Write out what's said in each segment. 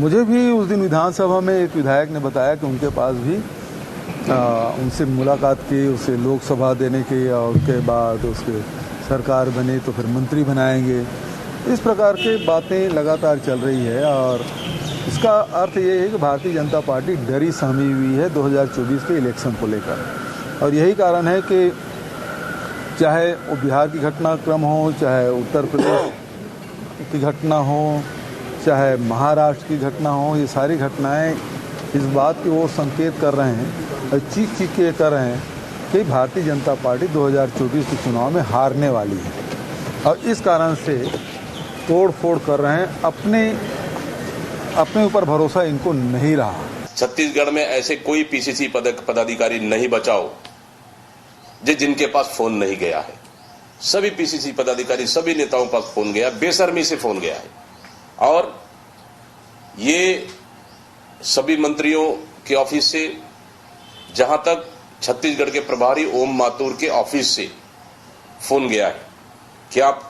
मुझे भी उस दिन विधानसभा में एक विधायक ने बताया कि उनके पास भी उनसे मुलाकात की, उसे लोकसभा देने की और उसके बाद उसके सरकार बने तो फिर मंत्री बनाएंगे। इस प्रकार की बातें लगातार चल रही है और इसका अर्थ ये है कि भारतीय जनता पार्टी डरी सहमी हुई है 2024 के इलेक्शन को लेकर। और यही कारण है कि चाहे वो बिहार की घटनाक्रम हो, चाहे उत्तर प्रदेश की घटना हो, चाहे महाराष्ट्र की घटना हो, ये सारी घटनाएं इस बात की ओर संकेत कर रहे हैं और चीख के कर रहे हैं कि भारतीय जनता पार्टी 2024 के चुनाव में हारने वाली है। और इस कारण से तोड़ फोड़ कर रहे हैं, अपने ऊपर भरोसा इनको नहीं रहा। छत्तीसगढ़ में ऐसे कोई पीसीसी पदाधिकारी नहीं बचाओ जिनके पास फोन नहीं गया है। सभी पीसीसी पदाधिकारी, सभी नेताओं के पास फोन गया, बेशर्मी से फोन गया है। और ये सभी मंत्रियों के ऑफिस से, जहां तक छत्तीसगढ़ के प्रभारी ओम माथुर के ऑफिस से फोन गया है कि आप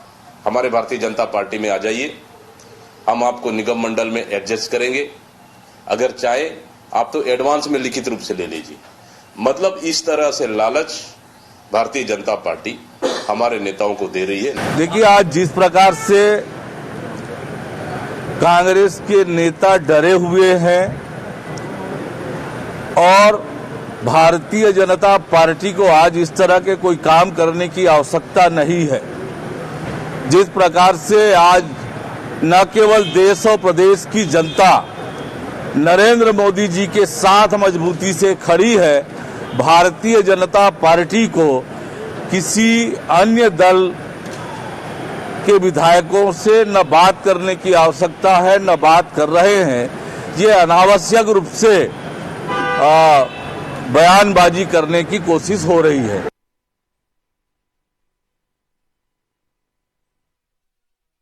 हमारे भारतीय जनता पार्टी में आ जाइए, हम आपको निगम मंडल में एडजस्ट करेंगे, अगर चाहे आप तो एडवांस में लिखित रूप से ले लीजिए। मतलब इस तरह से लालच भारतीय जनता पार्टी हमारे नेताओं को दे रही है। देखिए, आज जिस प्रकार से कांग्रेस के नेता डरे हुए हैं और भारतीय जनता पार्टी को आज इस तरह के कोई काम करने की आवश्यकता नहीं है। जिस प्रकार से आज न केवल देश और प्रदेश की जनता नरेंद्र मोदी जी के साथ मजबूती से खड़ी है, भारतीय जनता पार्टी को किसी अन्य दल के विधायकों से न बात करने की आवश्यकता है, न बात कर रहे हैं। ये अनावश्यक रूप से बयानबाजी करने की कोशिश हो रही है।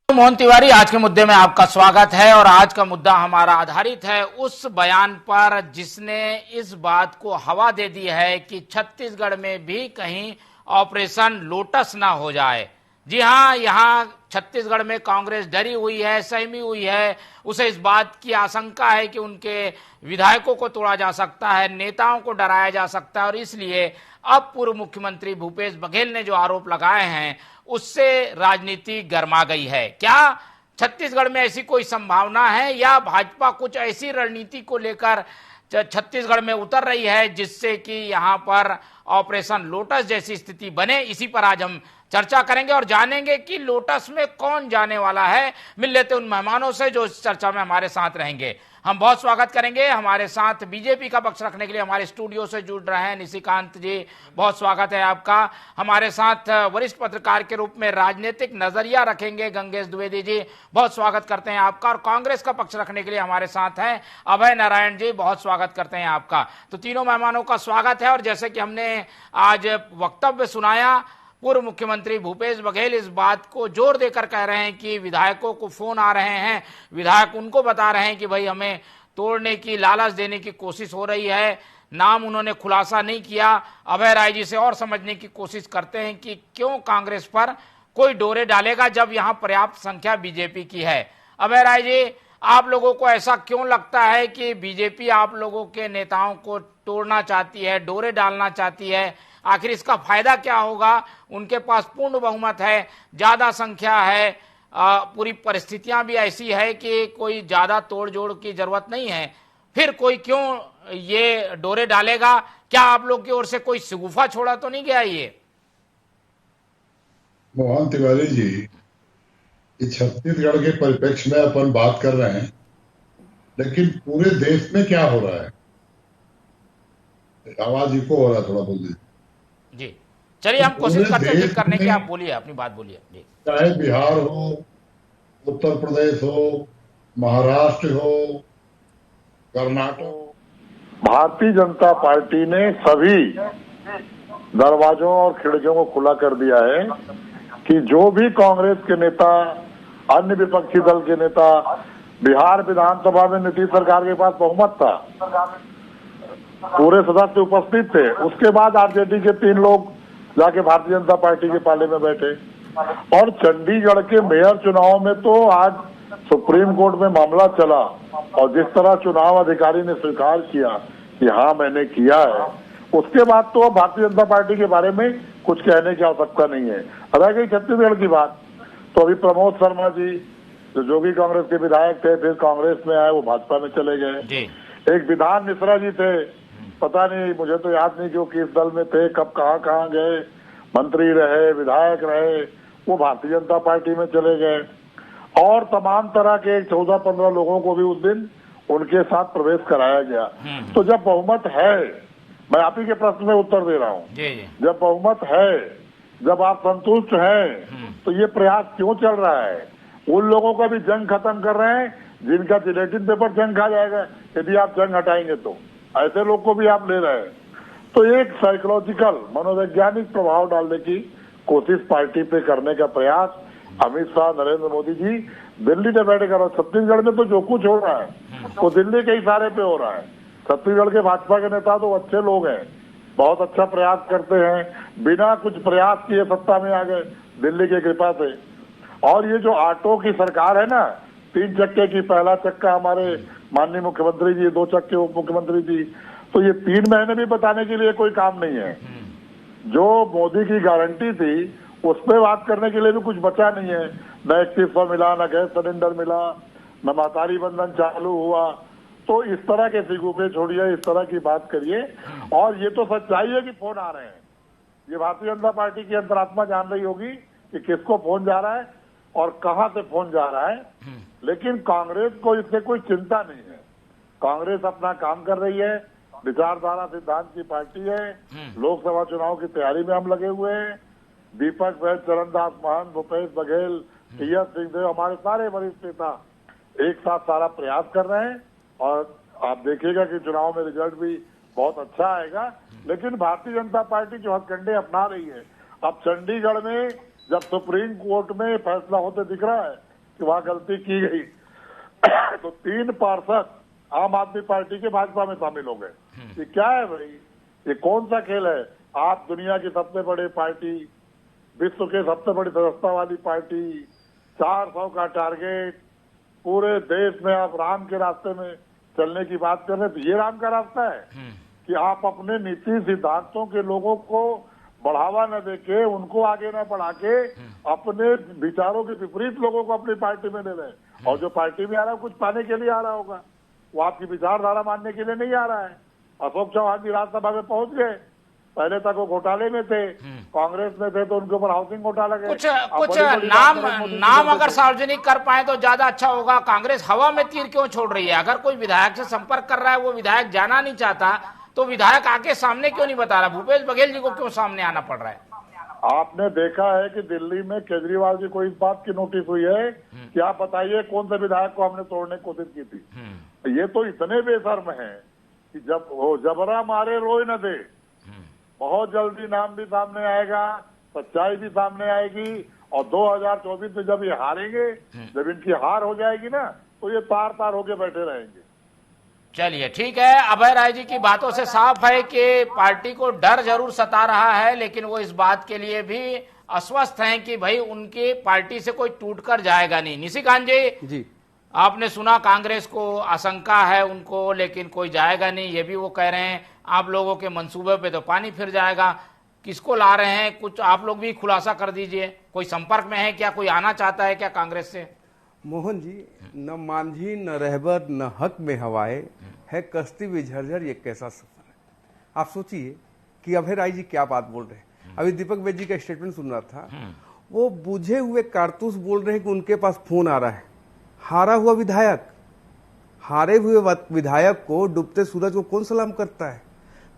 मोहन तिवारी, आज के मुद्दे में आपका स्वागत है। और आज का मुद्दा हमारा आधारित है उस बयान पर जिसने इस बात को हवा दे दी है कि छत्तीसगढ़ में भी कहीं ऑपरेशन लोटस ना हो जाए। जी हां, यहां छत्तीसगढ़ में कांग्रेस डरी हुई है, सहमी हुई है। उसे इस बात की आशंका है कि उनके विधायकों को तोड़ा जा सकता है, नेताओं को डराया जा सकता है। और इसलिए अब पूर्व मुख्यमंत्री भूपेश बघेल ने जो आरोप लगाए हैं उससे राजनीति गर्मा गई है। क्या छत्तीसगढ़ में ऐसी कोई संभावना है या भाजपा कुछ ऐसी रणनीति को लेकर छत्तीसगढ़ में उतर रही है जिससे कि यहां पर ऑपरेशन लोटस जैसी स्थिति बने? इसी पर आज हम चर्चा करेंगे और जानेंगे कि लोटस में कौन जाने वाला है। मिल लेते उन मेहमानों से जो इस चर्चा में हमारे साथ रहेंगे। हम बहुत स्वागत करेंगे। हमारे साथ बीजेपी का पक्ष रखने के लिए हमारे स्टूडियो से जुड़ रहे हैं निशिकांत जी, बहुत स्वागत है आपका। हमारे साथ वरिष्ठ पत्रकार के रूप में राजनीतिक नजरिया रखेंगे गंगेश द्विवेदी जी, बहुत स्वागत करते हैं आपका। और कांग्रेस का पक्ष रखने के लिए हमारे साथ हैं अभय नारायण जी, बहुत स्वागत करते हैं आपका। तो तीनों मेहमानों का स्वागत है। और जैसे कि हमने आज वक्तव्य सुनाया, पूर्व मुख्यमंत्री भूपेश बघेल इस बात को जोर देकर कह रहे हैं कि विधायकों को फोन आ रहे हैं, विधायक उनको बता रहे हैं कि भाई हमें तोड़ने की, लालच देने की कोशिश हो रही है। नाम उन्होंने खुलासा नहीं किया। अभय राय जी से और समझने की कोशिश करते हैं कि क्यों कांग्रेस पर कोई डोरे डालेगा जब यहां पर्याप्त संख्या बीजेपी की है। अभय राय जी, आप लोगों को ऐसा क्यों लगता है कि बीजेपी आप लोगों के नेताओं को तोड़ना चाहती है, डोरे डालना चाहती है? आखिर इसका फायदा क्या होगा? उनके पास पूर्ण बहुमत है, ज्यादा संख्या है, पूरी परिस्थितियां भी ऐसी है कि कोई ज्यादा तोड़ जोड़ की जरूरत नहीं है, फिर कोई क्यों ये डोरे डालेगा? क्या आप लोग की ओर से कोई शगुफा छोड़ा तो नहीं गया? ये मोहन तिवारी जी, छत्तीसगढ़ के परिप्रेक्ष्य में अपन बात कर रहे हैं, लेकिन पूरे देश में क्या हो रहा है? आवाज इको हो रहा है, थोड़ा बोल दीजिए जी। चलिए, हम कोशिश करते हैं ठीक करने की। आप बोलिए, अपनी बात बोलिए जी। चाहे बिहार हो, उत्तर प्रदेश हो, महाराष्ट्र हो, कर्नाटक, भारतीय जनता पार्टी ने सभी दरवाजों और खिड़कियों को खुला कर दिया है कि जो भी कांग्रेस के नेता, अन्य विपक्षी दल के नेता बिहार विधानसभा में नीतीश सरकार के पास बहुमत था, पूरे सदस्य उपस्थित थे। उसके बाद आरजेडी के 3 लोग जाके भारतीय जनता पार्टी के पाले में बैठे। और चंडीगढ़ के मेयर चुनाव में तो आज सुप्रीम कोर्ट में मामला चला और जिस तरह चुनाव अधिकारी ने स्वीकार किया कि हाँ मैंने किया है, उसके बाद तो अब भारतीय जनता पार्टी के बारे में कुछ कहने की आवश्यकता नहीं है। रह गई छत्तीसगढ़ की बात, तो अभी प्रमोद शर्मा जी जो भी कांग्रेस के विधायक थे, फिर कांग्रेस में आए, वो भाजपा में चले गए। एक विधान मिश्रा जी थे, पता नहीं, मुझे तो याद नहीं क्यों किस दल में थे, कब कहाँ गए, मंत्री रहे, विधायक रहे, वो भारतीय जनता पार्टी में चले गए। और तमाम तरह के 14-15 लोगों को भी उस दिन उनके साथ प्रवेश कराया गया। तो जब बहुमत है, मैं आप ही के प्रश्न में उत्तर दे रहा हूँ, जब बहुमत है, जब आप संतुष्ट हैं, तो ये प्रयास क्यों चल रहा है? उन लोगों का भी जंग खत्म कर रहे हैं जिनका जिलेटिन पेपर जंग खा जाएगा यदि आप जंग हटाएंगे, तो ऐसे लोग को भी आप ले रहे हैं। तो एक साइकोलॉजिकल मनोवैज्ञानिक प्रभाव डालने की कोशिश पार्टी पे करने का प्रयास अमित शाह, नरेंद्र मोदी जी दिल्ली में बैठे कर रहे। छत्तीसगढ़ में तो जो कुछ हो रहा है वो दिल्ली के इशारे पे हो रहा है। छत्तीसगढ़ के भाजपा के नेता तो अच्छे लोग हैं, बहुत अच्छा प्रयास करते हैं, बिना कुछ प्रयास किए सत्ता में आ गए दिल्ली की कृपा से। और ये जो ऑटो की सरकार है ना, 3 चक्के की, पहला चक्का हमारे माननीय मुख्यमंत्री जी, 2 चक्के उप मुख्यमंत्री जी, तो ये 3 महीने भी बताने के लिए कोई काम नहीं है। जो मोदी की गारंटी थी उस पर बात करने के लिए भी कुछ बचा नहीं है। न 3100 मिला, न गैस सिलेंडर मिला, न महतारी बंधन चालू हुआ। तो इस तरह के सिगुफे छोड़िए, इस तरह की बात करिए। और ये तो सच्चाई है कि फोन आ रहे हैं, ये भारतीय जनता पार्टी की अंतरात्मा जान रही होगी कि किसको फोन जा रहा है और कहां से फोन जा रहा है। लेकिन कांग्रेस को इससे कोई चिंता नहीं है। कांग्रेस अपना काम कर रही है, विचारधारा सिद्धांत की पार्टी है। लोकसभा चुनाव की तैयारी में हम लगे हुए हैं। दीपक वैद, चरणदास महंत, भूपेश बघेल, टीएस सिंहदेव, हमारे सारे वरिष्ठ नेता एक साथ सारा प्रयास कर रहे हैं। और आप देखिएगा कि चुनाव में रिजल्ट भी बहुत अच्छा आएगा। लेकिन भारतीय जनता पार्टी जो हथकंडे अपना रही है, अब चंडीगढ़ में जब सुप्रीम कोर्ट में फैसला होते दिख रहा है कि वहां गलती की गई, तो 3 पार्षद आम आदमी पार्टी के भाजपा में शामिल हो गए। ये क्या है भाई? ये कौन सा खेल है? आप दुनिया की सबसे बड़ी पार्टी, विश्व के सबसे बड़ी सदस्यता वाली पार्टी, 400 का टारगेट, पूरे देश में आप राम के रास्ते में चलने की बात कर रहे हैं। तो ये राम का रास्ता है कि आप अपने नीति सिद्धांतों के लोगों को बढ़ावा न देके, उनको आगे न बढ़ा के, अपने विचारों के विपरीत लोगों को अपनी पार्टी में ले रहे हैं। और जो पार्टी में आ रहा है कुछ पाने के लिए आ रहा होगा, वो आपकी विचारधारा मानने के लिए नहीं आ रहा है। अशोक चौहान जी राज्यसभा में पहुंच गए, पहले तक वो घोटाले में थे, कांग्रेस में थे, तो उनके ऊपर हाउसिंग घोटाला गए। कुछ नाम अगर सार्वजनिक कर पाए तो ज्यादा अच्छा होगा। कांग्रेस हवा में तीर क्यों छोड़ रही है? अगर कोई विधायक से संपर्क कर रहा है, वो विधायक जाना नहीं चाहता, तो विधायक आके सामने क्यों नहीं बता रहा? भूपेश बघेल जी को क्यों सामने आना पड़ रहा है? आपने देखा है कि दिल्ली में केजरीवाल जी को इस बात की नोटिस हुई है कि आप बताइए कौन से विधायक को हमने तोड़ने की कोशिश की थी। ये तो इतने बेशर्म है कि जब वो जबरा मारे रोए न दे। बहुत जल्दी नाम भी सामने आएगा, सच्चाई भी सामने आएगी। और 2024 में जब ये हारेंगे, जब इनकी हार हो जाएगी ना, तो ये तार तार होके बैठे रहेंगे। चलिए ठीक है। अभय राय जी की बातों से साफ है कि पार्टी को डर जरूर सता रहा है, लेकिन वो इस बात के लिए भी आश्वस्त हैं कि भाई उनकी पार्टी से कोई टूटकर जाएगा नहीं। निशिकांत जी, आपने सुना कांग्रेस को आशंका है उनको, लेकिन कोई जाएगा नहीं, ये भी वो कह रहे हैं। आप लोगों के मंसूबे पे तो पानी फिर जाएगा। किसको ला रहे हैं, कुछ आप लोग भी खुलासा कर दीजिए। कोई संपर्क में है क्या? कोई आना चाहता है क्या कांग्रेस से? मोहन जी, न मांझी न रहबर न हक में हवाए, है कश्ती भी झरझर, ये कैसा सफर है। आप सोचिए कि अभय राय जी क्या बात बोल रहे हैं। अभी दीपक वैद जी का स्टेटमेंट सुन रहा था, वो बुझे हुए कारतूस बोल रहे हैं कि उनके पास फोन आ रहा है। हारा हुआ विधायक, हारे हुए विधायक को डूबते सूरज को कौन सलाम करता है?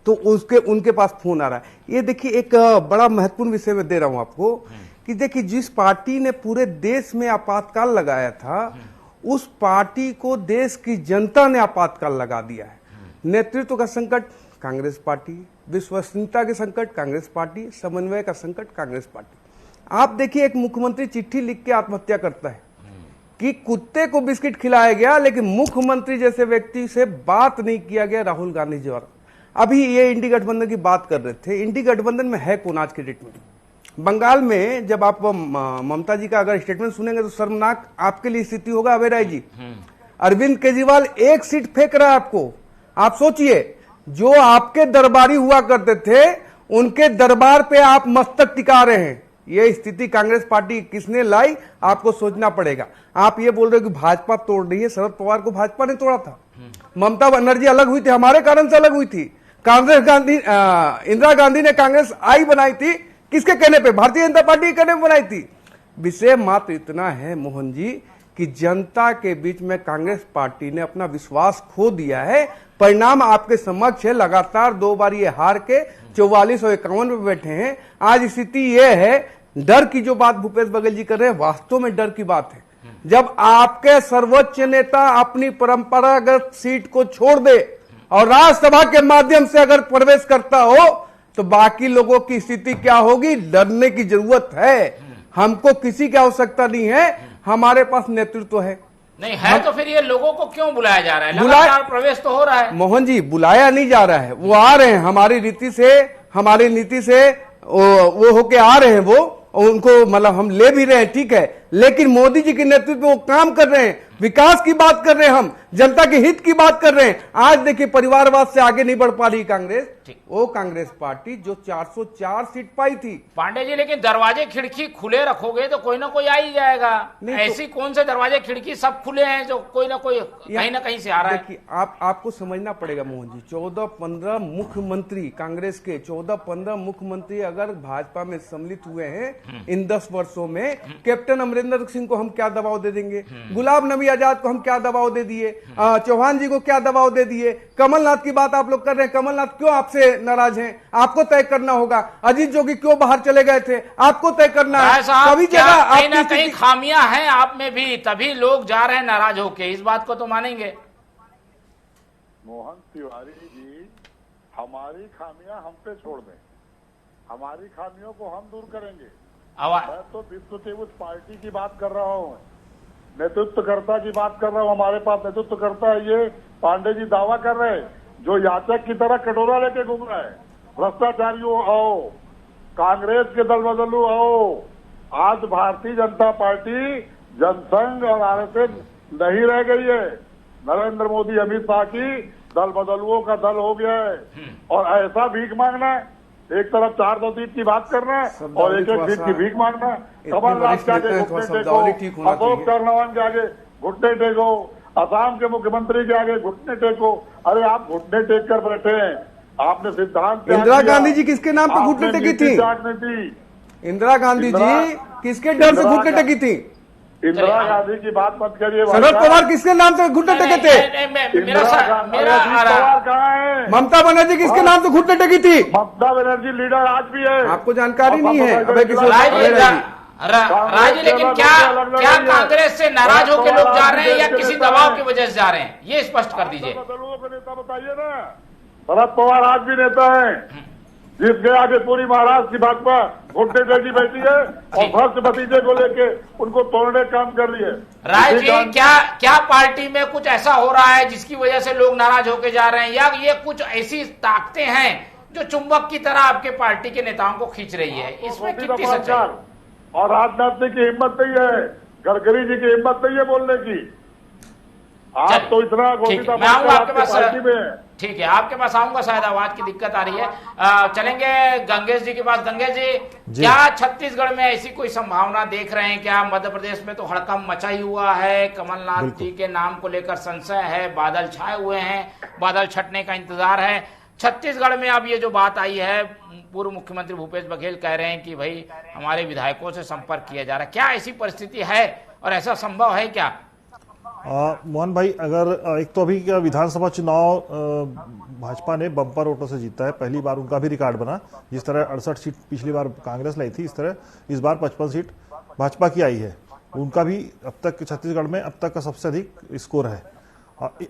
तो उनके पास फोन आ रहा है। ये देखिए, एक बड़ा महत्वपूर्ण विषय में दे रहा हूं आपको कि देखिए, जिस पार्टी ने पूरे देश में आपातकाल लगाया था, उस पार्टी को देश की जनता ने आपातकाल लगा दिया है। नेतृत्व का संकट कांग्रेस पार्टी, विश्वसनीयता के संकट कांग्रेस पार्टी, समन्वय का संकट कांग्रेस पार्टी। आप देखिए, एक मुख्यमंत्री चिट्ठी लिख के आत्महत्या करता है कि कुत्ते को बिस्किट खिलाया गया, लेकिन मुख्यमंत्री जैसे व्यक्ति से बात नहीं किया गया राहुल गांधी जी द्वारा। अभी ये इंडी गठबंधन की बात कर रहे थे। इंडी गठबंधन में है कौन आज के डेट में? बंगाल में जब आप ममता जी का अगर स्टेटमेंट सुनेंगे तो शर्मनाक आपके लिए स्थिति होगा अभय राय जी। अरविंद केजरीवाल एक सीट फेंक रहा है आपको। आप सोचिए, जो आपके दरबारी हुआ करते थे उनके दरबार पे आप मस्तक टिका रहे हैं। ये स्थिति कांग्रेस पार्टी किसने लाई, आपको सोचना पड़ेगा। आप ये बोल रहे हो कि भाजपा तोड़ रही है, शरद पवार को भाजपा ने तोड़ा था। ममता बनर्जी अलग हुई थी, हमारे कारण से अलग हुई थी। इंदिरा गांधी ने कांग्रेस आई बनाई थी, किसके कहने पे? भारतीय जनता पार्टी के कहने पे बनाई थी। विषय मात्र इतना है मोहन जी कि जनता के बीच में कांग्रेस पार्टी ने अपना विश्वास खो दिया है। परिणाम आपके समक्ष है, लगातार 2 बार ये हार के 4451 पे बैठे हैं। आज स्थिति ये है, डर की जो बात भूपेश बघेल जी कर रहे हैं वास्तव में डर की बात है। जब आपके सर्वोच्च नेता अपनी परंपरागत सीट को छोड़ दे और राज्यसभा के माध्यम से अगर प्रवेश करता हो तो बाकी लोगों की स्थिति क्या होगी? डरने की जरूरत है। हमको किसी की आवश्यकता नहीं है, हमारे पास नेतृत्व है। नहीं है तो फिर ये लोगों को क्यों बुलाया जा रहा है? लगातार प्रवेश तो हो रहा है। मोहन जी, बुलाया नहीं जा रहा है, वो आ रहे हैं। हमारी नीति से वो होके आ रहे हैं। वो उनको मतलब हम ले भी रहे हैं, ठीक है, लेकिन मोदी जी के नेतृत्व में वो काम कर रहे हैं। विकास की बात कर रहे हैं, हम जनता के हित की बात कर रहे हैं। आज देखिए, परिवारवाद से आगे नहीं बढ़ पा रही कांग्रेस। वो कांग्रेस पार्टी जो 404 सीट पाई थी। पांडे जी, लेकिन दरवाजे खिड़की खुले रखोगे तो कोई ना कोई आ ही जाएगा। ऐसी कौन से दरवाजे खिड़की सब खुले हैं जो कोई ना कोई कहीं ना कहीं से आ रहा है? देखिए, आपको समझना पड़ेगा मोहन जी, 14-15 मुख्यमंत्री कांग्रेस के 14-15 मुख्यमंत्री अगर भाजपा में सम्मिलित हुए हैं इन 10 वर्षों में, कैप्टन अमरिंदर सिंह को हम क्या दबाव दे देंगे? गुलाम नबी आजाद को हम क्या दबाव दे दिए? चौहान जी को क्या दबाव दे दिए? कमलनाथ की बात आप लोग कर रहे हैं, कमलनाथ क्यों आपसे नाराज हैं? आपको तय करना होगा। अजीत जोगी क्यों बाहर चले गए थे? आपको तय करना है। कभी जगह कहीं ना कहीं खामियां हैं आप में भी, तभी लोग जा रहे हैं नाराज होके। इस बात को तो मानेंगे? मोहन तिवारी जी, हमारी खामियां हम पे छोड़ दें, हमारी खामियों को हम दूर करेंगे। मैं तो विश्व के उस पार्टी की बात कर रहा हूँ, नेतृत्वकर्ता की बात कर रहा हूँ। हमारे पास नेतृत्वकर्ता है, ये पांडे जी दावा कर रहे हैं, जो याचक की तरह कटोरा लेके घूम रहा है। भ्रष्टाचारियों आओ, कांग्रेस के दल बदलू आओ। आज भारतीय जनता पार्टी, जनसंघ और आरएसएस नहीं रह गई है। नरेंद्र मोदी, अमित शाह की दल बदलुओं का दल हो गया है। और ऐसा भीख मांगना है, एक तरफ 400 सीट की बात करना है और एक सीट की भीख मांगना है। कमलनाथ के आगे घुटने टेको, अशोक चौहान के आगे घुटने टेको, असम के मुख्यमंत्री के आगे घुटने टेको। अरे आप घुटने टेक कर बैठे हैं, आपने सिद्धांत। इंदिरा गांधी जी किसके नाम पे घुटने टेकी थी? इंदिरा गांधी जी किसके डर से घुटने टेकी थी? इंदिरा गांधी की बात मत करिए। शरद पवार किसके नाम से घुटने टेके थे? कहाँ है? ममता बनर्जी किसके नाम से घुटने टेकी थी? ममता बनर्जी लीडर आज भी है। आपको जानकारी नहीं है? राजी, लेकिन क्या कांग्रेस से नाराज होकर लोग जा रहे हैं या किसी दबाव की वजह से जा रहे हैं? ये स्पष्ट कर दीजिए। बदलुओं के नेता बताइए ना। शरद पवार आज भी नेता है, जिसके आगे पूरी महाराष्ट्र की भाजपा घुटने टेकी बैठी है और भ्रष्ट भतीजे को लेके उनको तोड़ने काम कर रही है। राय जी, क्या पार्टी में कुछ ऐसा हो रहा है जिसकी वजह से लोग नाराज होकर जा रहे हैं, या ये कुछ ऐसी ताकतें हैं जो चुंबक की तरह आपके पार्टी के नेताओं को खींच रही है? इसमें कितनी सच्चाई? और राजनाथ सिंह की हिम्मत नहीं है, गडकरी जी की हिम्मत नहीं है बोलने की। आप तो इतना मैं आऊंगा आपके पास। ठीक है, आपके पास आऊंगा, शायद आवाज की दिक्कत आ रही है। चलेंगे गंगेश जी के पास। गंगेश जी, क्या छत्तीसगढ़ में ऐसी कोई संभावना देख रहे हैं क्या? मध्य प्रदेश में तो हड़कंप मचा ही हुआ है, कमलनाथ जी के नाम को लेकर संशय है, बादल छाए हुए हैं, बादल छटने का इंतजार है। छत्तीसगढ़ में अब ये जो बात आई है, पूर्व मुख्यमंत्री भूपेश बघेल कह रहे हैं कि भाई हमारे विधायकों से संपर्क किया जा रहा है। क्या ऐसी परिस्थिति है और ऐसा संभव है क्या? मोहन भाई, अगर एक तो अभी क्या विधानसभा चुनाव भाजपा ने बम्पर वोटों से जीता है, पहली बार उनका भी रिकॉर्ड बना। जिस तरह 68 सीट पिछली बार कांग्रेस लाई थी, इस तरह इस बार 55 सीट भाजपा की आई है। उनका भी अब तक छत्तीसगढ़ में अब तक का सबसे अधिक स्कोर है।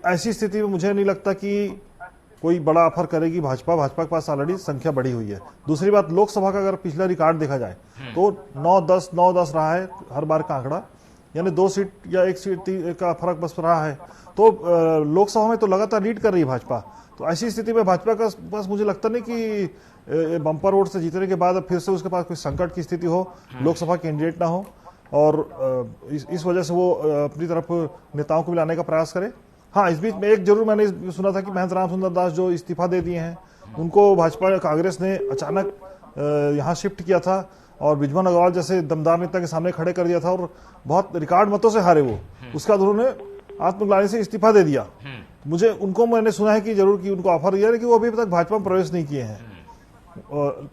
ऐसी स्थिति में मुझे नहीं लगता कि कोई बड़ा ऑफर करेगी भाजपा के पास ऑलरेडी संख्या बढ़ी हुई है। दूसरी बात, लोकसभा का अगर पिछला रिकॉर्ड देखा जाए तो 9-10 रहा है हर बार का आंकड़ा, यानी 2 सीट या 1 सीट का फर्क बस रहा है। तो लोकसभा में तो लगातार लीड कर रही है भाजपा। तो ऐसी स्थिति में भाजपा का पास मुझे लगता नहीं कि बम्पर वोट से जीतने के बाद फिर से उसके पास कोई संकट की स्थिति हो, लोकसभा कैंडिडेट ना हो, और इस वजह से वो अपनी तरफ नेताओं को भी लाने का प्रयास करे। हाँ, इस बीच में एक जरूर मैंने सुना था कि महेंद्र राम सुंदर दास जो इस्तीफा दे दिए हैं, उनको भाजपा कांग्रेस ने अचानक यहाँ शिफ्ट किया था और बिजमन अग्रवाल जैसे दमदार नेता के सामने खड़े कर दिया था और बहुत रिकॉर्ड मतों से हारे वो। उसके बाद उन्होंने आत्मग्लानि से इस्तीफा दे दिया। मुझे उनको मैंने सुना है कि जरूर कि उनको ऑफर दिया, लेकिन वो अभी तक भाजपा में प्रवेश नहीं किए हैं।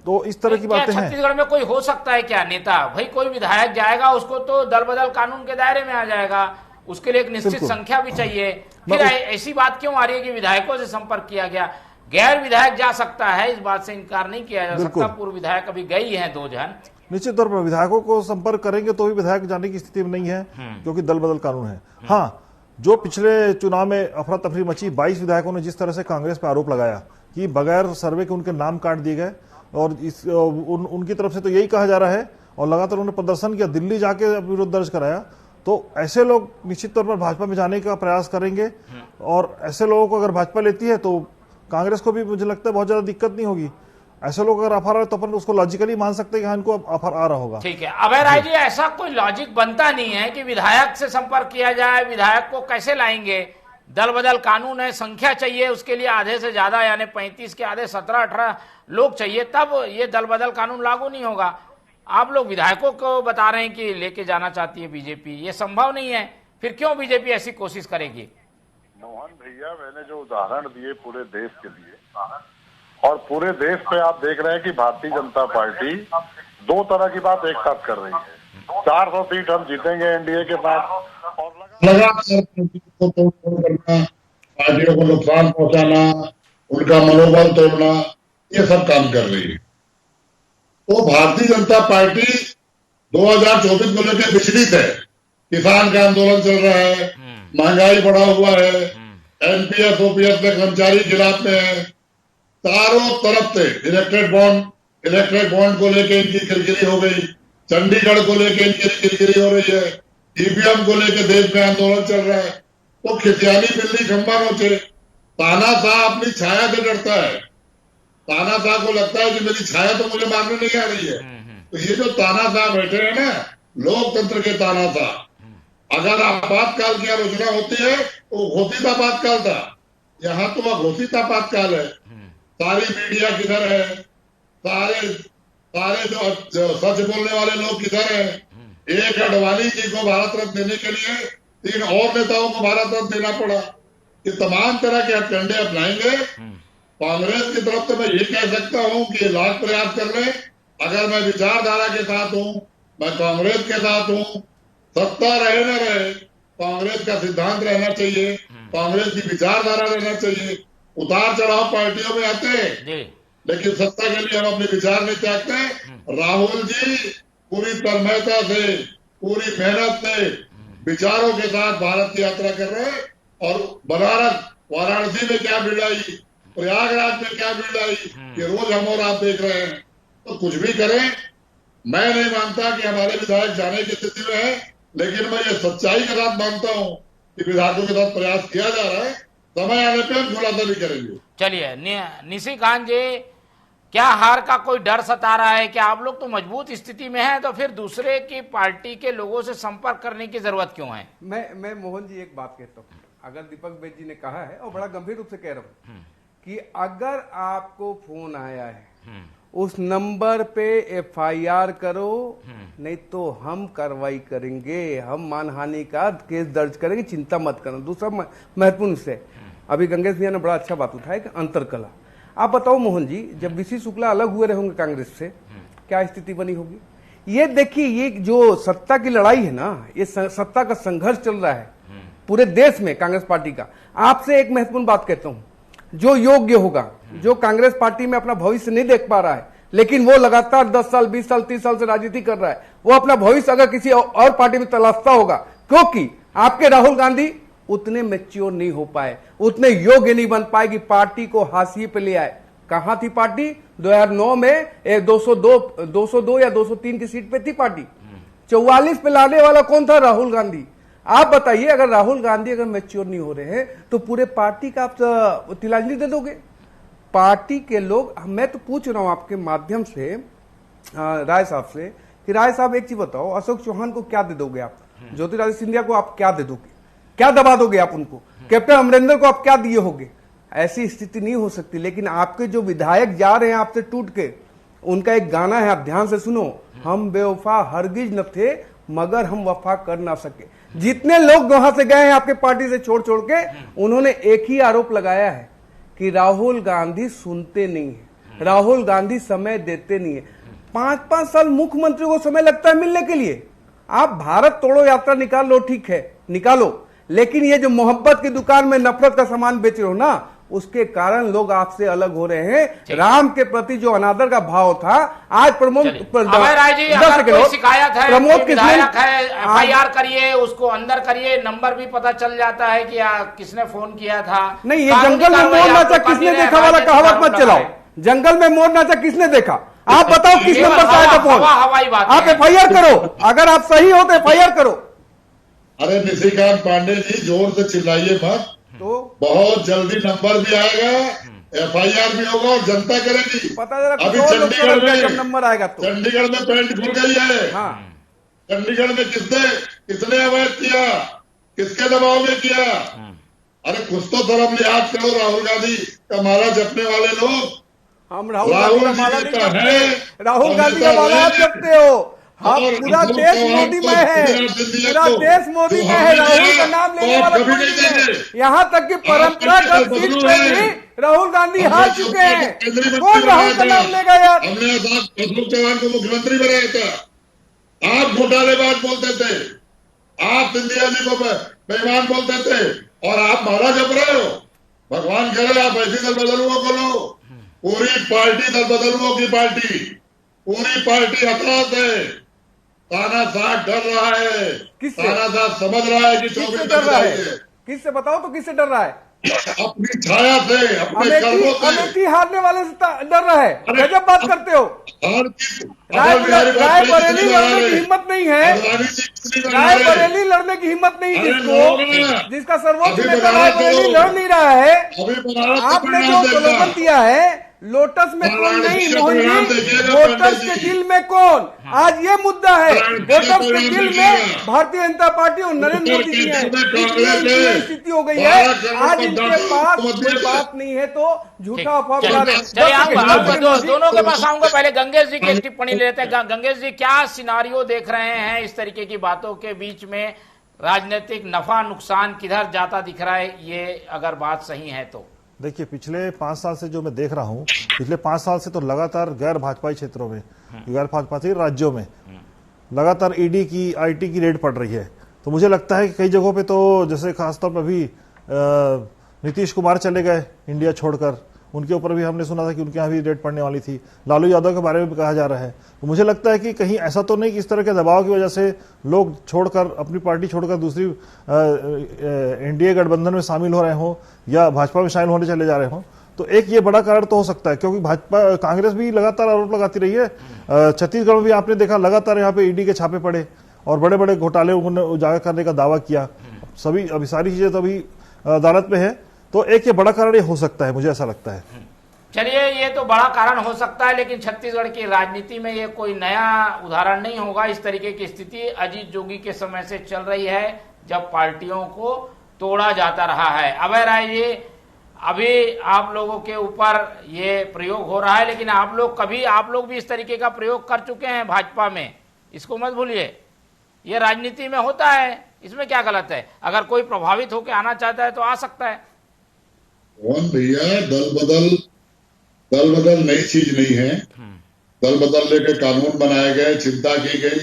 तो इस तरह की बातें हैं। छत्तीसगढ़ में कोई हो सकता है क्या नेता? भाई कोई विधायक जाएगा, उसको तो दल बदल कानून के दायरे में आ जाएगा, उसके लिए एक निश्चित संख्या भी चाहिए। फिर ऐसी बात क्यों आ रही है कि विधायकों से संपर्क किया गया? गैर विधायक जा सकता है, इस बात से इनकार नहीं किया जा सकता। पूर्व विधायक अभी गई हैं 2 जन। निश्चित तौर पर विधायकों को संपर्क करेंगे तो भी विधायक जाने की स्थिति में नहीं है, क्योंकि दल बदल कानून है। हाँ, जो पिछले चुनाव में अफरा तफरी मची, 22 विधायकों ने जिस तरह से कांग्रेस पर आरोप लगाया कि बगैर सर्वे के उनके नाम काट दिए गए, और उनकी तरफ से तो यही कहा जा रहा है, और लगातार उन्होंने प्रदर्शन किया, दिल्ली जाके विरोध दर्ज कराया। तो ऐसे लोग निश्चित तौर पर भाजपा में जाने का प्रयास करेंगे, और ऐसे लोगों को अगर भाजपा लेती है तो कांग्रेस को भी मुझे लगता है बहुत ज्यादा दिक्कत नहीं होगी। ऐसे लोग अगर ऑफर आए तो अपन उसको लॉजिकली मान सकते हैं कि हाँ, इनको ऑफर आ रहा होगा। ठीक है अभय राय जी, ऐसा कोई लॉजिक बनता नहीं है कि विधायक से संपर्क किया जाए। विधायक को कैसे लाएंगे? दल बदल कानून है, संख्या चाहिए उसके लिए आधे से ज्यादा, यानी 35 के आधे 17-18 लोग चाहिए, तब ये दल बदल कानून लागू नहीं होगा। आप लोग विधायकों को बता रहे हैं कि लेके जाना चाहती है बीजेपी, ये संभव नहीं है। फिर क्यों बीजेपी ऐसी कोशिश करेगी? मोहन भैया, मैंने जो उदाहरण दिए पूरे देश के लिए, और पूरे देश पे आप देख रहे हैं कि भारतीय जनता पार्टी 2 तरह की बात एक साथ कर रही है। 400 सीट हम जीतेंगे एनडीए के साथ, और लगातार को तोड़ करना, पार्टियों को नुकसान पहुंचाना, उनका मनोबल तोड़ना, ये सब काम कर रही है। तो भारतीय जनता पार्टी 2024 को लेकर विचलित है। किसान का आंदोलन चल रहा है, महंगाई बढ़ा हुआ है, एनपीएस ओपीएस में कर्मचारी खिलाफ में है, चारों तरफ से इलेक्ट्रेट बॉन्ड को लेकर इनकी किरकिरी हो गई, चंडीगढ़ को लेकर इनकी किरकिरी हो रही है, ईवीएम को लेकर देश में आंदोलन चल रहा है। तो खिसियानी बिल्ली खंबा नोचे। तानाशाह अपनी छाया से डरता है। तानाशाह को लगता है कि मेरी छाया तो मुझे मारने नहीं आ रही है। तो ये जो तानाशाह बैठे हैं ना, लोकतंत्र के तानाशाह, अगर आपातकाल की आलोचना होती है तो घोषित आपातकाल था, यहाँ तो अघोषित आपातकाल है। सारी मीडिया किधर है? सारे जो सच बोलने वाले लोग किधर है? एक अडवाणी जी को भारत रत्न देने के लिए 3 और नेताओं को भारत रत्न देना पड़ा। ये तमाम तरह के हथकंडे अपनाएंगे। कांग्रेस की तरफ से मैं ये कह सकता हूं कि लाख प्रयास कर ले, अगर मैं विचारधारा के साथ हूं, मैं कांग्रेस के साथ हूं, सत्ता रहे न रहे, कांग्रेस का सिद्धांत रहना चाहिए, कांग्रेस की विचारधारा रहना चाहिए। उतार चढ़ाव पार्टियों में आते हैं, लेकिन सत्ता के लिए हम अपने विचार नहीं त्यागते। राहुल जी पूरी तन्मयता से, पूरी मेहनत से, विचारों के साथ भारत की यात्रा कर रहे हैं, और बनारस, वाराणसी में क्या भीड़ आई, प्रयागराज में क्या भीड़ आई, ये रोज हम और आप देख रहे हैं। तो कुछ भी करें, मैं नहीं मानता कि हमारे विधायक जाने की स्थिति में है, लेकिन मैं ये सच्चाई के साथ मानता हूं कि विधायकों के साथ प्रयास किया जा रहा है। समय आने पर हम खुलासा भी करेंगे। चलिए निशिकांत जी, क्या हार का कोई डर सता रहा है? क्या आप लोग तो मजबूत स्थिति में हैं, तो फिर दूसरे की पार्टी के लोगों से संपर्क करने की जरूरत क्यों है? मैं मोहन जी एक बात कहता हूँ, अगर दीपक बेद जी ने कहा है, और बड़ा गंभीर रूप से कह रहा हूँ, कि अगर आपको फोन आया है, उस नंबर पे एफआईआर करो, नहीं तो हम कार्रवाई करेंगे, हम मानहानि का केस दर्ज करेंगे, चिंता मत करना। दूसरा महत्वपूर्ण से, अभी गंगेश भैया ने बड़ा अच्छा बात उठाया कि अंतरकला। आप बताओ मोहन जी, जब बीसी शुक्ला अलग हुए रहे होंगे कांग्रेस से, क्या स्थिति बनी होगी? ये देखिए, ये जो सत्ता की लड़ाई है ना, ये सत्ता का संघर्ष चल रहा है पूरे देश में कांग्रेस पार्टी का। आपसे एक महत्वपूर्ण बात कहता हूं, जो योग्य होगा, जो कांग्रेस पार्टी में अपना भविष्य नहीं देख पा रहा है, लेकिन वो लगातार 10 साल 20 साल 30 साल से राजनीति कर रहा है, वो अपना भविष्य अगर किसी और पार्टी में तलाशता होगा, क्योंकि आपके राहुल गांधी उतने मैच्योर नहीं हो पाए, उतने योग्य नहीं बन पाए कि पार्टी को हाशिए पे ले आए। कहां थी पार्टी? 2009 में 202 या 203 की सीट पे थी पार्टी। 44 पे लाने वाला कौन था? राहुल गांधी। आप बताइए, अगर राहुल गांधी अगर मैच्योर नहीं हो रहे हैं तो पूरे पार्टी का आप तिलांजलि दे दोगे? पार्टी के लोग, मैं तो पूछ रहा हूं आपके माध्यम से राय साहब से कि राय साहब एक चीज बताओ, अशोक चौहान को क्या दे दोगे आप? ज्योतिरादित्य सिंधिया को आप क्या दे दोगे? क्या दबा दोगे आप उनको? कैप्टन अमरिंदर को आप क्या दिए होगे? ऐसी स्थिति नहीं हो सकती। लेकिन आपके जो विधायक जा रहे हैं आपसे टूट के, उनका एक गाना है, आप ध्यान से सुनो, हम बेवफा हरगिज न थे मगर हम वफा कर ना सके। जितने लोग वहां से गए हैं आपके पार्टी से छोड़ छोड़ के, उन्होंने एक ही आरोप लगाया है कि राहुल गांधी सुनते नहीं है, राहुल गांधी समय देते नहीं है। 5-5 साल मुख्यमंत्री को समय लगता है मिलने के लिए। आप भारत तोड़ो यात्रा निकाल लो, ठीक है निकालो, लेकिन ये जो मोहब्बत की दुकान में नफरत का सामान बेच रहे हो ना, उसके कारण लोग आपसे अलग हो रहे हैं। राम के प्रति जो अनादर का भाव था, आज प्रमोद शिकायत है, प्रमोद विधायक है, एफआईआर करिए, उसको अंदर करिए, नंबर भी पता चल जाता है कि किसने फोन किया था। नहीं, ये जंगल में मोर नाचा किसने देखा वाला कहावत मत चलाओ। जंगल में मोर नाचा किसने देखा? आप बताओ किस नंबर से आया था फोन? आप एफआईआर करो, अगर आप सही हो तो एफआईआर करो। अरे निशिकांत पांडे जी, जोर से चिल्लाइए मत, तो बहुत जल्दी नंबर भी आएगा, एफआईआर भी होगा और जनता करेगी। पता जरा अभी चंडीगढ़ में नंबर आएगा तो चंडीगढ़ में पेंट खुल गई है। हाँ। चंडीगढ़ में किसने अवैध किया, किसके दबाव में किया? अरे कुछ तो धर्म लिहाज करो। राहुल गांधी का माला जपने वाले लोग, हम राहुल गांधी का माला नहीं जपते, राहुल गांधी का माला आप जपते हो। हम पूरा देश मोदी में है, पूरा देश मोदी में है, राहुल का नाम लेने वाला कोई नहीं है। यहाँ तक कि परंपरागत सीट पे भी राहुल गांधी हार चुके हैं। कौन राहुल का नाम लेगा यार? हमने अशोक चौहान को मुख्यमंत्री बनाया था। आप घोटालेबाज बोलते थे, आप सिंधिया जी को बेईमान बोलते थे, और आप माला जप रहे हो। भगवान करे आप ऐसी दल बदलुओं को लो। पूरी पार्टी दल बदलुओं की पार्टी, पूरी पार्टी हताश है। तानाशाह डर रहा है, तानाशाह समझ रहा है कि 24 डर रहा है। किससे बताओ तो, किससे डर रहा है? अपनी छाया से, अपने कर्मों से। अमेठी हारने वाले से डर रहा है। गजब बात करते हो। रायबरेली लड़ने की हिम्मत नहीं है, रायबरेली लड़ने की हिम्मत नहीं, जिसका सर्वोच्च नेता रायबरेली लड़ नहीं रहा है। आपने जो स्लोगन दिया है, लोटस में कोई नहीं मोहन जी, वोटर्स के दिल में कौन, आज ये मुद्दा है। वोटर्स के दिल में भारतीय जनता पार्टी और नरेंद्र मोदी जी है। इसलिए स्थिति हो गई है, आज इनके पास कोई बात नहीं है तो झूठा अफवाह फैला रहे। दोनों के पास आऊंगा, पहले गंगेश जी की टिप्पणी लेते हैं। गंगेश जी, क्या सिनारियो देख रहे हैं इस तरीके की बातों के बीच में? राजनीतिक नफा नुकसान किधर जाता दिख रहा है, ये अगर बात सही है तो? देखिए, पिछले 5 साल से जो मैं देख रहा हूं, पिछले 5 साल से तो लगातार गैर भाजपाई क्षेत्रों में, गैर भाजपाई राज्यों में लगातार ईडी की, आईटी की रेड पड़ रही है। तो मुझे लगता है कि कई जगहों पे तो, जैसे खासतौर पर अभी नीतीश कुमार चले गए इंडिया छोड़कर, उनके ऊपर भी हमने सुना था कि उनके यहाँ भी रेड पड़ने वाली थी। लालू यादव के बारे में भी कहा जा रहा है। तो मुझे लगता है कि कहीं ऐसा तो नहीं कि इस तरह के दबाव की वजह से लोग छोड़कर, अपनी पार्टी छोड़कर दूसरी एनडीए गठबंधन में शामिल हो रहे हों या भाजपा में शामिल होने चले जा रहे हों। तो एक ये बड़ा कारण तो हो सकता है, क्योंकि भाजपा, कांग्रेस भी लगातार आरोप लगाती रही है। छत्तीसगढ़ में भी आपने देखा, लगातार यहाँ पे ईडी के छापे पड़े और बड़े बड़े घोटाले उन्होंने उजागर करने का दावा किया। सभी, अभी सारी चीजें तो अभी अदालत में है। तो एक ये बड़ा कारण ये हो सकता है, मुझे ऐसा लगता है। चलिए, ये तो बड़ा कारण हो सकता है, लेकिन छत्तीसगढ़ की राजनीति में ये कोई नया उदाहरण नहीं होगा। इस तरीके की स्थिति अजीत जोगी के समय से चल रही है, जब पार्टियों को तोड़ा जाता रहा है। अभय राय जी, अभी आप लोगों के ऊपर ये प्रयोग हो रहा है, लेकिन आप लोग भी इस तरीके का प्रयोग कर चुके हैं भाजपा में, इसको मत भूलिए। ये राजनीति में होता है, इसमें क्या गलत है? अगर कोई प्रभावित होकर आना चाहता है तो आ सकता है। कौन भैया, दल बदल नई चीज नहीं है। दल बदलने के कानून बनाए गए, चिंता की गई,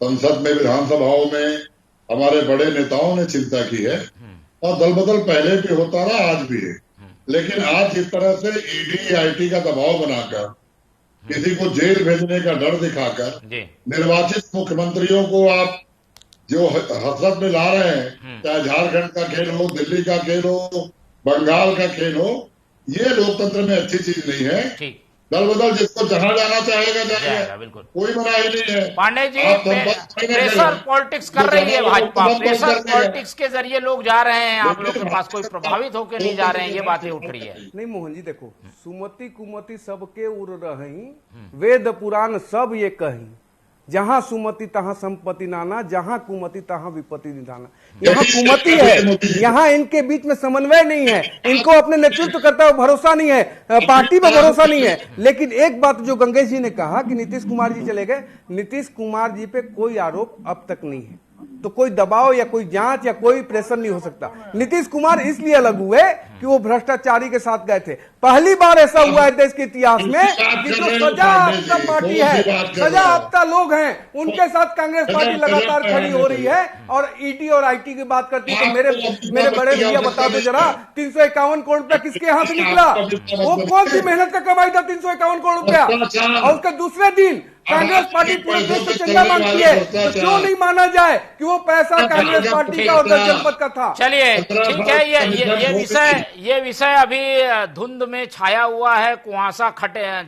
संसद में, विधानसभाओं में हमारे बड़े नेताओं ने चिंता की है, और दल बदल पहले भी होता रहा, आज भी है। लेकिन आज जिस तरह से ईडी आईटी का दबाव बनाकर, किसी को जेल भेजने का डर दिखाकर निर्वाचित मुख्यमंत्रियों को आप जो हसरत में ला रहे हैं, चाहे झारखंड का खेल हो, दिल्ली का खेल हो, बंगाल का खेल हो, ये लोकतंत्र में अच्छी चीज नहीं है। दल बदल जिसको जहां जाना चाहेगा जाएगा, जाएगा, बिल्कुल। कोई मनाही नहीं है। पांडे जी, आप सब बस प्रेशर पॉलिटिक्स कर रही है भाजपा, सब प्रेशर करते हैं। पॉलिटिक्स के जरिए लोग जा रहे हैं, आप लोग के पास कोई प्रभावित होकर नहीं जा रहे हैं, ये बातें उठ रही है। नहीं मोहन जी, देखो, सुमति कुमति सबके उड़ रही, वेद पुराण सब ये कही, जहां सुमति तहां संपत्ति नाना, जहां कुमति तहां विपत्ति निधाना। यहाँ कुमति है, यहाँ इनके बीच में समन्वय नहीं है, इनको अपने नेतृत्व करता हुआ भरोसा नहीं है, पार्टी में भरोसा नहीं है। लेकिन एक बात जो गंगेश जी ने कहा कि नीतीश कुमार जी चले गए, नीतीश कुमार जी पे कोई आरोप अब तक नहीं है, तो कोई दबाव या कोई जांच या कोई प्रेशर नहीं हो सकता। नीतीश कुमार इसलिए अलग हुए कि वो भ्रष्टाचारी के साथ गए थे। पहली बार ऐसा हुआ है देश के इतिहास में कि जो सजायाफ्ता पार्टी है, सजायाफ्ता लोग हैं, उनके साथ कांग्रेस पार्टी लगातार खड़ी हो रही है। और ईडी और आईटी की बात करती है तो मेरे बड़े भैया बता दो जरा, 351 करोड़ रुपया किसके हाथ से निकला? वो कौन सी मेहनत का कमाई था 351 करोड़ रुपया? और उसके दूसरे दिन कांग्रेस पार्टी पूरे देश से चंदा मांगती है, तो क्यों नहीं माना जाए कि वो पैसा कांग्रेस पार्टी का और जनपद का था? चलिए ठीक है, ये विषय अभी धुंध में छाया हुआ है, कुहासा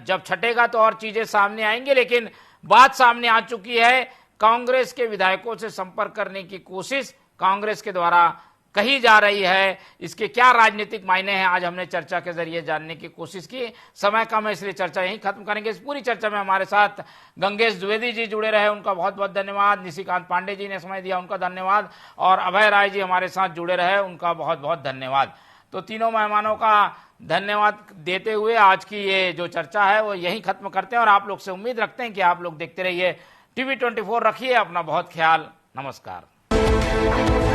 जब छटेगा तो और चीजें सामने आएंगी। लेकिन बात सामने आ चुकी है, कांग्रेस के विधायकों से संपर्क करने की कोशिश कांग्रेस के द्वारा कही जा रही है। इसके क्या राजनीतिक मायने हैं, आज हमने चर्चा के जरिए जानने की कोशिश की। समय कम है इसलिए चर्चा यहीं खत्म करेंगे। इस पूरी चर्चा में हमारे साथ गंगेश द्विवेदी जी जुड़े रहे, उनका बहुत बहुत धन्यवाद। निशिकांत पांडे जी ने समय दिया, उनका धन्यवाद। और अभय राय जी हमारे साथ जुड़े रहे, उनका बहुत बहुत धन्यवाद। तो तीनों मेहमानों का धन्यवाद देते हुए आज की ये जो चर्चा है वो यहीं खत्म करते हैं। और आप लोग से उम्मीद रखते हैं कि आप लोग देखते रहिए TV24। रखिए अपना बहुत ख्याल। नमस्कार।